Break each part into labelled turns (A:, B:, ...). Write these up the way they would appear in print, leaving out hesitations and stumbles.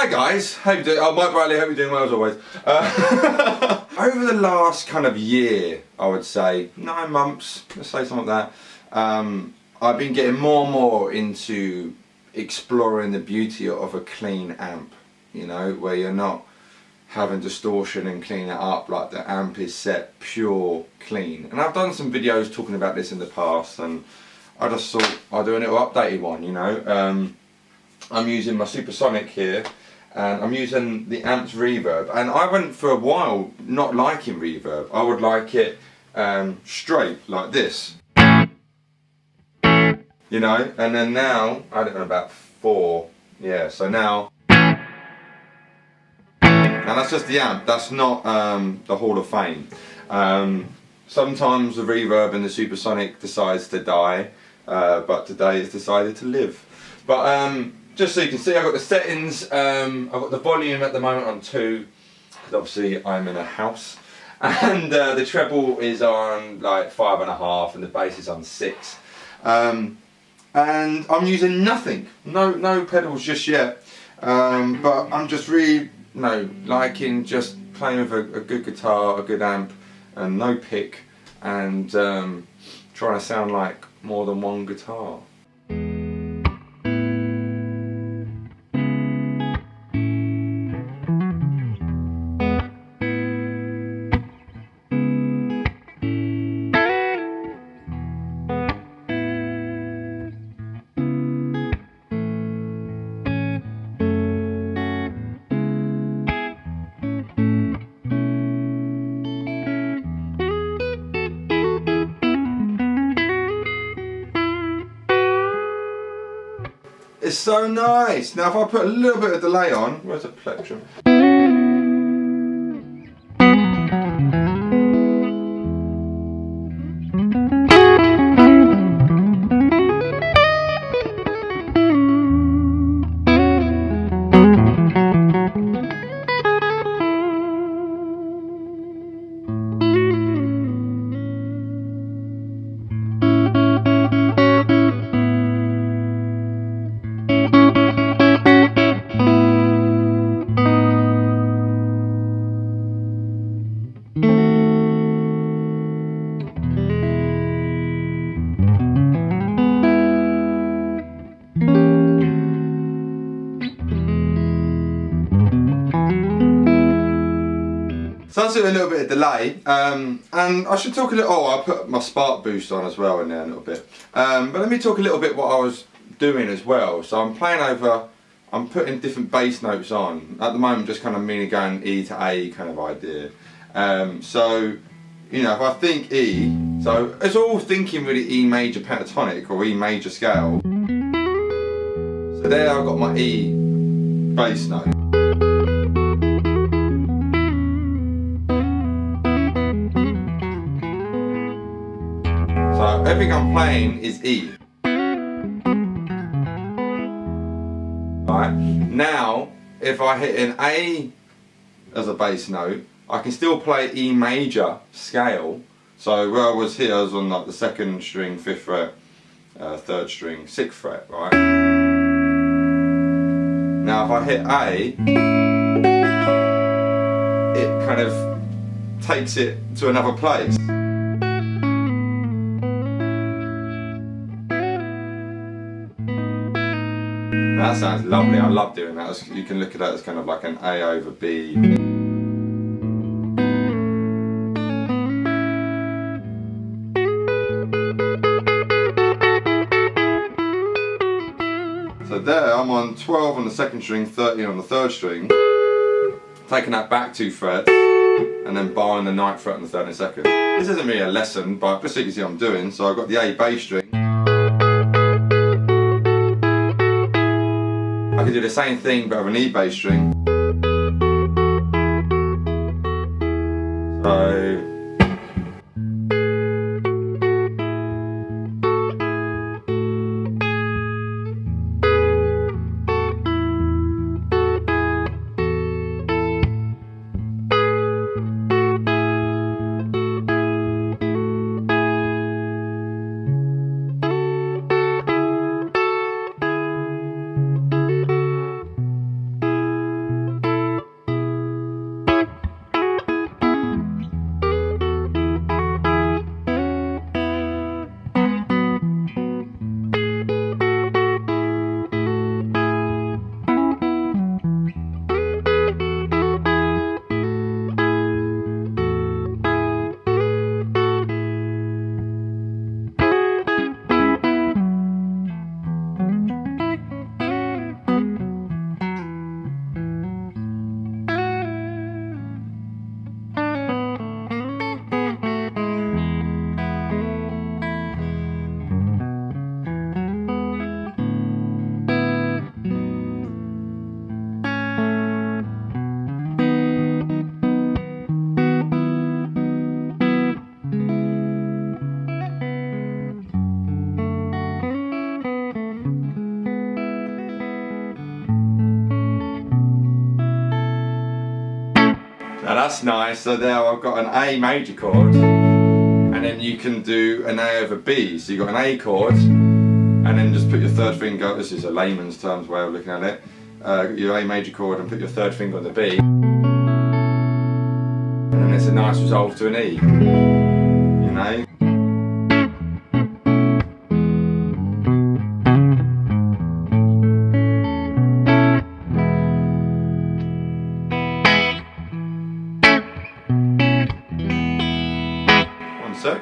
A: Hi guys, how you doing? Oh, Mike Bradley, hope you're doing well as always. Over the last kind of year, I would say, 9 months, let's say something like that, I've been getting more and more into exploring the beauty of a clean amp, you know, where you're not having distortion and clean it up, like the amp is set pure clean. And I've done some videos talking about this in the past, and I just thought I'll do a little updated one, you know. I'm using my Supersonic here, and I'm using the amp's reverb, and I went for a while not liking reverb. I would like it straight like this, you know, and then now I don't know, about 4, yeah, so now that's just the amp, that's not the Hall of Fame. Sometimes the reverb in the Supersonic decides to die, but today it's decided to live. But just so you can see, I've got the settings, I've got the volume at the moment on 2, because obviously I'm in a house, and the treble is on like 5.5 and the bass is on 6. And I'm using nothing, no pedals just yet, but I'm just really, liking just playing with a good guitar, a good amp, and no pick, and trying to sound like more than one guitar. It's so nice. Now if I put a little bit of delay on, where's the plectrum? So that's with a little bit of delay, and I should talk a little, I put my spark boost on as well in there a little bit, but let me talk a little bit what I was doing as well. So I'm playing over, I'm putting different bass notes on, at the moment just kind of meaning going E to A kind of idea. So, you know, if I think E, so it's all thinking really E major pentatonic or E major scale. So there I've got my E bass note. So everything I'm playing is E. Right, now if I hit an A as a bass note, I can still play E major scale. So where I was here, I was on like the 2nd string, 5th fret, 3rd string, 6th fret, right? Now if I hit A, it kind of takes it to another place. That sounds lovely, I love doing that. You can look at that as kind of like an A over B. So there, I'm on 12 on the 2nd string, 13 on the 3rd string, taking that back 2 frets, and then barring the 9th fret on the 3rd and 2nd. This isn't really a lesson, but just so you can see what I'm doing. So I've got the A bass string. I can do the same thing but with an E bass string. So that's nice. So there I've got an A major chord, and then you can do an A over B. So you've got an A chord, and then just put your third finger, this is a layman's terms way of looking at it, your A major chord and put your third finger on the B, and then it's a nice resolve to an E, you know. One sec.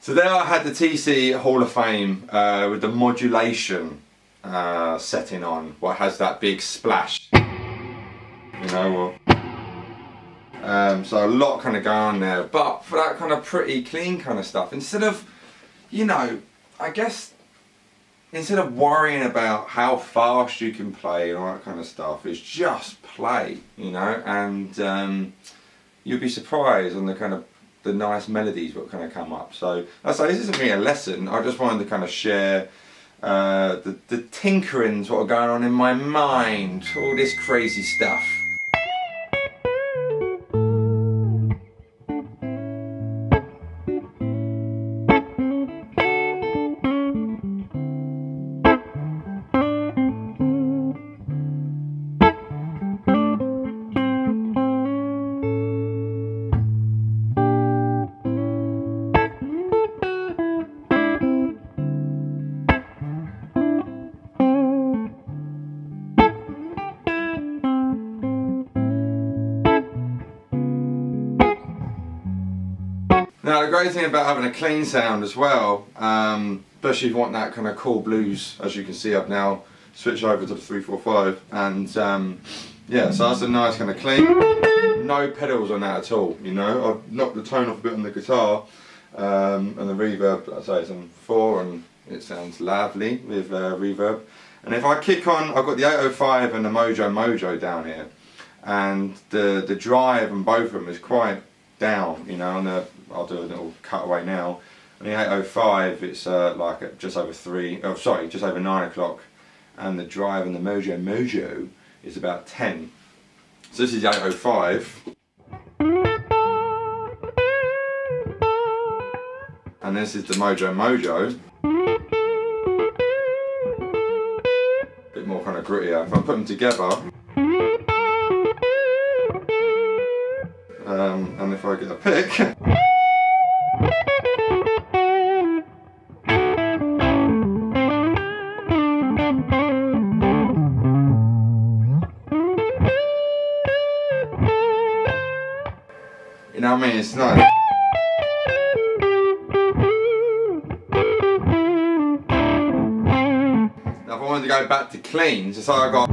A: So there I had the TC Hall of Fame with the modulation setting on, what has that big splash, you know. So a lot kind of going on there, but for that kind of pretty clean kind of stuff, instead of, you know, I guess instead of worrying about how fast you can play and all that kind of stuff, it's just play, you know, and you'll be surprised on the kind of the nice melodies what kind of come up. So I say this isn't really a lesson, I just wanted to kind of share the tinkerings what are going on in my mind, all this crazy stuff. Now the great thing about having a clean sound as well, especially if you want that kind of cool blues, as you can see I've now switched over to the 345, and yeah, so that's a nice kind of clean, no pedals on that at all, you know. I've knocked the tone off a bit on the guitar, and the reverb, like I say, it's on 4 and it sounds lovely with reverb. And if I kick on, I've got the 805 and the Mojo down here, and the drive on both of them is quite down, you know, and I'll do a little cutaway now. On the 805 it's like at just over 9 o'clock, and the drive and the Mojo is about 10. So this is the 805, and this is the Mojo. A bit more kind of grittier. If I put them together, and if I get a pick, you know what I mean, it's nice. Now if I wanted to go back to clean, just so I got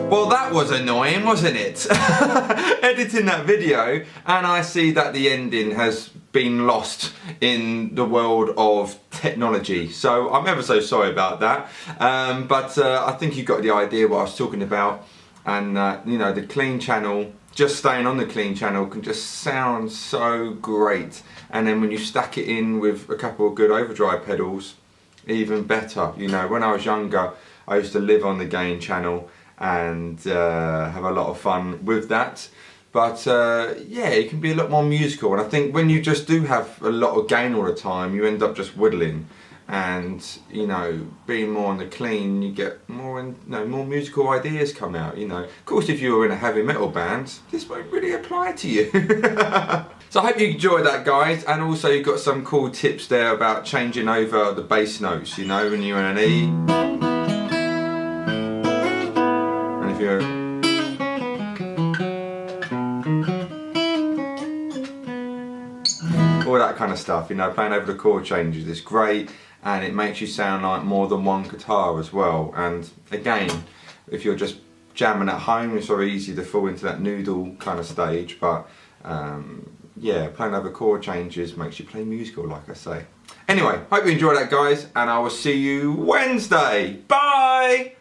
A: well, that was annoying, wasn't it? Editing that video, and I see that the ending has been lost in the world of technology. So I'm ever so sorry about that. But I think you got the idea what I was talking about. And you know, the clean channel, just staying on the clean channel can just sound so great. And then when you stack it in with a couple of good overdrive pedals, even better. You know, when I was younger, I used to live on the gain channel and have a lot of fun with that. But yeah, it can be a lot more musical. And I think when you just do have a lot of gain all the time, you end up just whittling. And you know, being more on the clean, you get more, more musical ideas come out. You know, of course, if you were in a heavy metal band, this won't really apply to you. So I hope you enjoyed that, guys, and also you got some cool tips there about changing over the bass notes. You know, when you're in an E, and if you're all that kind of stuff. You know, playing over the chord changes is great. And it makes you sound like more than one guitar as well. And again, if you're just jamming at home, it's very easy to fall into that noodle kind of stage. But yeah, playing over chord changes makes you play musical, like I say. Anyway, hope you enjoyed that, guys, and I will see you Wednesday. Bye!